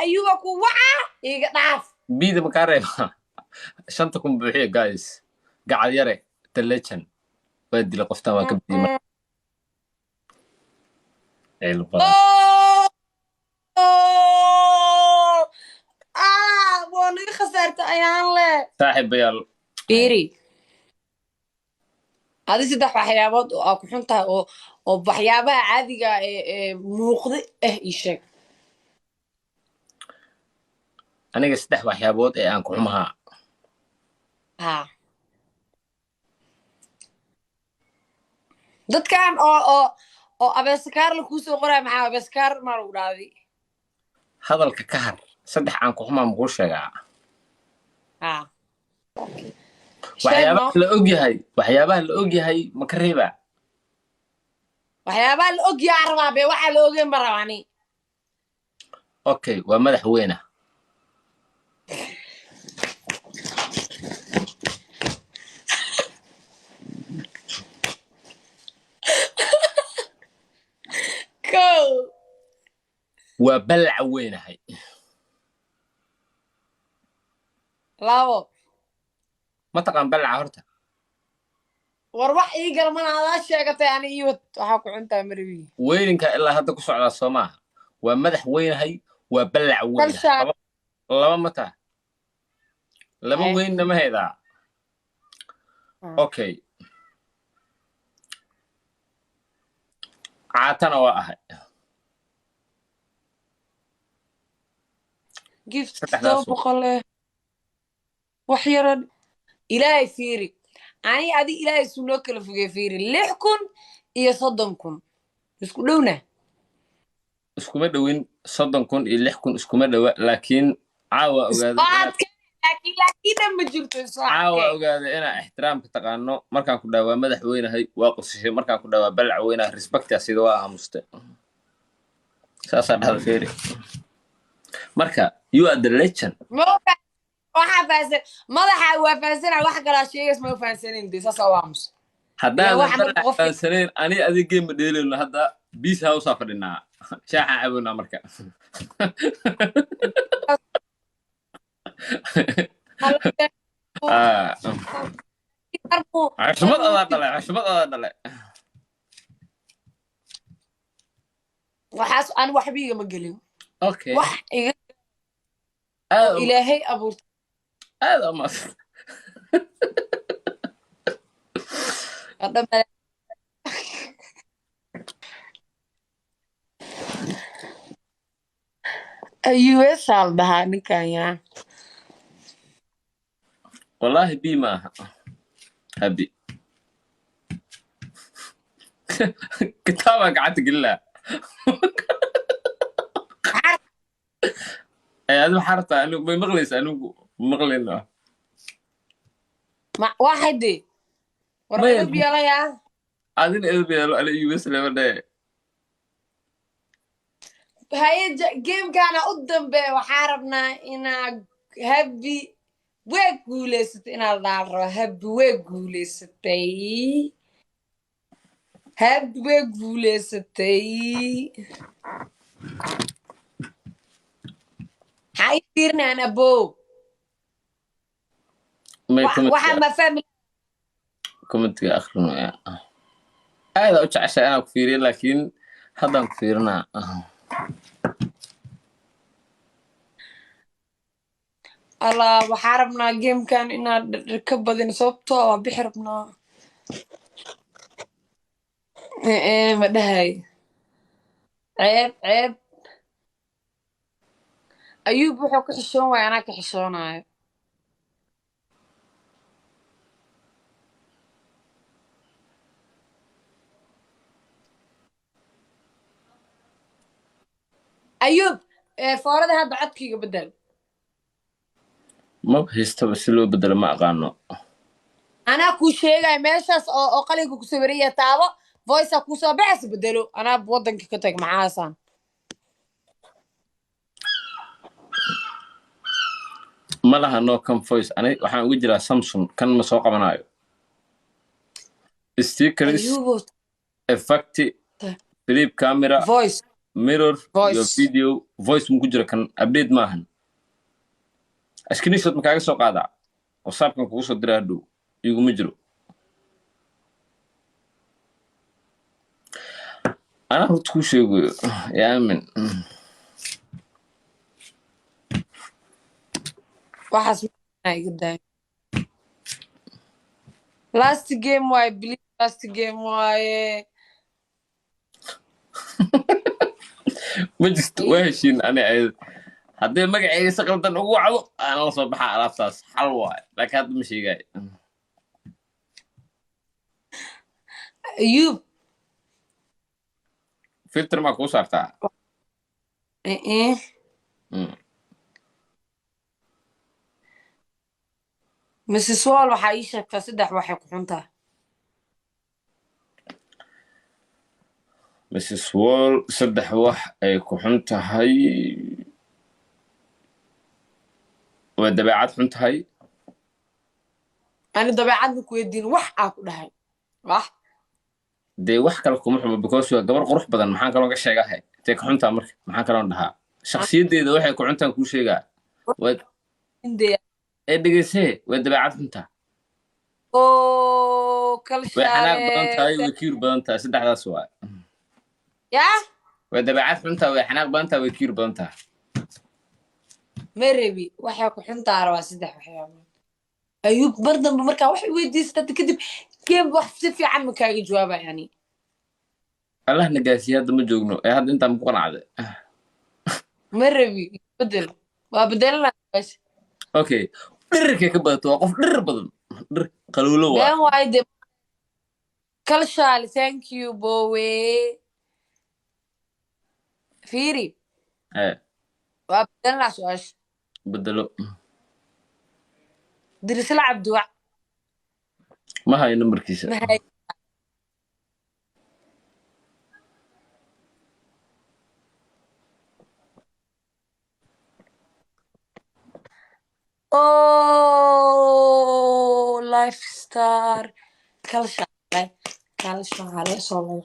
ayuuba ku waca iga dhaaf بيد مكاريبا شنطكم بوحية جايز قاعد يرى تلجن بدي لقفتها ما كبدي ما علبة وانا خسرت ayaan le صاحب يال fiiri هذه saddex waxyaabood oo aad ku xun tahay oo waxyaabaha caadiga ee muuqda ii sheeg aniga saddex waxyaabood ee aan ku xumahaa ha dadkan oo abeesakaar la kuu soo qoray maxaa abeesakaar ma lagu dhaaday hadalka ka har saddex aan ku xumaa muxuu sheegaa ha waxyaabaha la ogyahay ma ka reebaa waxyaabaha la ogyahay rabaa be waxa la ogeyn ma rabani okay waa madaxweyne waa balac weynahay labo ma taqaan balaca horta war wax ii galmana adaa sheegatay ani iyo waxaa ku cuntaa marwi weyninka ilaa hadda ku socdaa soo maaha waa madax weynahay waa balac weynahay laba mata laba weynna ma haydaa okay caatana waa ahay gift soo boqole wax yaran ilaahay fiiri ani adi ilaahay suu noo kala fogey fiiri 6,000 iyo 30,000 isku dhowna iskuma dhowin 30,000 iyo 6,000 iskuma dhowa laakiin caawa laakiin ma jirto caawa ogaada inaa ixtiraamka taqaano markaan ku dhaawaa madaxweynahay waa qosishay markaan ku dhaawaa balac weynaha respectia sida waa aamuste saasaa dhahda fiiri marka you are the legend waxaa fahansan madaxa waa fahansanaa wax kalaa sheegays ma fahansanin dee saas waa aamus haddaan fahansaneyn ani adig game dheeleyno hadda bees house aa fadhinaa shaaxa cabonaa marka cashmad adaa dhale waxaas aan waxba igama gelin okay wax iga ilaahay abuurta هذا ما أيوة سال بهاني كان يا والله بي ما هبي كتابك قعدت تقول لا هذا حرطة أنو بمغلس أنو مغلنا ما واحد دي ورا بيلا يا عادين إذا بيلا على يوس لما ده هاي جيم كان قدام به وحاربنا إنا هبي ويقولست إنا دارو هبي ويقولستي هبي ويقولستي هاي فيرنا أنا بو واحد ما فهم كومنت آخرنا يا هذا وش عشان أنا كفيرين لكن هذا كفيرنا الله وحاربنا جيم كان إن ركب بدين صوبته وبيحربنا إيه ما ده هاي عيب أيوب وحو كحشون وأنا كحشون أيوب فورد هاد عدكي بدل ما بحيسته بس لو بدل ما أقانو أنا كو شيغاي ميشاس أو قليكو كسبرية تابو فويسا كو سابعس بدلو أنا بودنك كتاك معاسان ما لها نو كم فويس أنا وحان وجرا سامسونج كان مسوقة منايو ستيكرز أيوب إفكتي فليب كاميرا فويس mirror iyo voice video voice mu ku jira kan update maahan screenshot ma kaaga soo qaadaa whatsappkan kugu soo diraa hadhow iguma jiro anaa horta kuu sheegayo yaa aamin waxaas iga daay last game waaye believe last game waaye ma jirto waa heshiin ani ayada haddii magaceyga si qaldan ugu wacdo aan la soo baxaa alaabtaas xal waaye laakiin hadda ma sheegaayo ayuub filter maa kuu saartaa mrs wall waxaa ii sheegtaa 3 waxay ku xuntaa mrs wall 3 wax ay ku xun tahay waa dabeecad xun tahay ani dabeecadna ku weydiin wax aa ku dhahay wax dee wax kale kuma xumo because waa gabar qurux badan maxaan kaloo ka sheegahay intay ka xuntaa marka maxaan kaloo dhahaa shakhsiyaddeeda waxay ku xuntaan kuu sheegaa ee dhegeysee waa dabeecad xuntaa oo kala way xanaaq badan tahay shaale way kiir badan tahay 3daas waa yaa waa dabeecad xuntaa way xanaaq badan tahay way kiir badan tahay marabi waxay ku xuntaa rabaa 3 waxyaabood ayuub mar dambe markaa wax weydiisata kadib game wax si fiican ma kaaga jawaaba yani allah nagaasiya hadda ma joogno ee hadda intaan ku qanacday marabi bedel waa bedelana okay dhirkay ka badato waa qof dhir badan dhir qaluulo waa been waaye de kala shaale thank you bowe fiiri waa bedelana su-aasha bedelo dirisla cabdiwac ma hayo numbarkiisa mahay oh lifestar kala shaale soo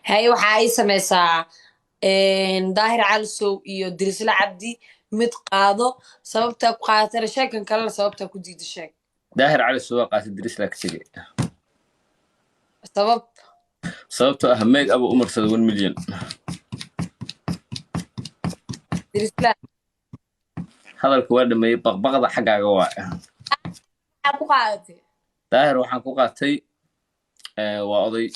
hay waxa ay sameysaa daahir calisow iyo dirisla cabdi mid qaado sababtaa ku qaadatana sheekan kalena sababtaa ku diida sheeg daahir cali soo qaatay diris la ka tegay sababtoo ah meeg aba u marsada 1 milyan dirisla hadalka waa dhameeyay baqbaqda xaggaaga waa ku qaadatay daahir waxaan ku qaatay waa oday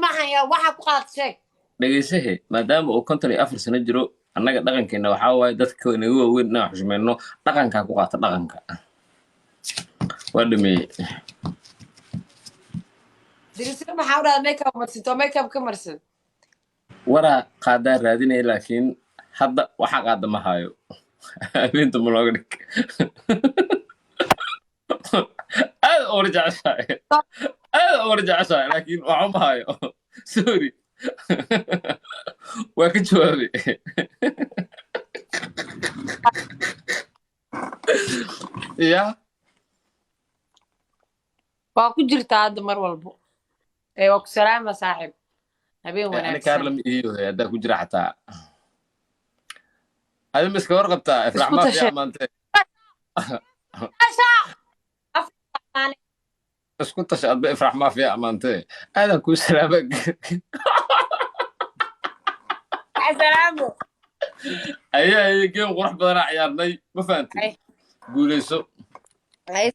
maahan yaa waxa ku qaadatay sheeg dhegeysahe maadaama uu 54 sano jiro annaga dhaqankeena waxaa waaye dadka inaga waaweyn inaan xushmayno dhaqankaa ku qaata dhaqanka waa dhameeyey dirisla maxaa u dhahda makeup marsinto makeup ka marsan waraa qaadaa raadinaya laakiin hadda waxa qaada ma hayo habeentu ma looga dhig aad oor jeceshahay laakiin waxa ma hayo sorry waa ka jawaabay ya waa ku jirtaa hadda mar walbo waa ku salaama saaxib habeen ani wanaagsan kaarlam iyo haddaa ku jira xataa adi ma iska warqabtaa isku ifrax maa fi tashay amaantee Afaan. isku tasha adba ifrax maa fi amaantee aadan kuu salaama salaamo ayaa geem qurux badanaa ciyaarnay ma fahantay ay guuleyso ay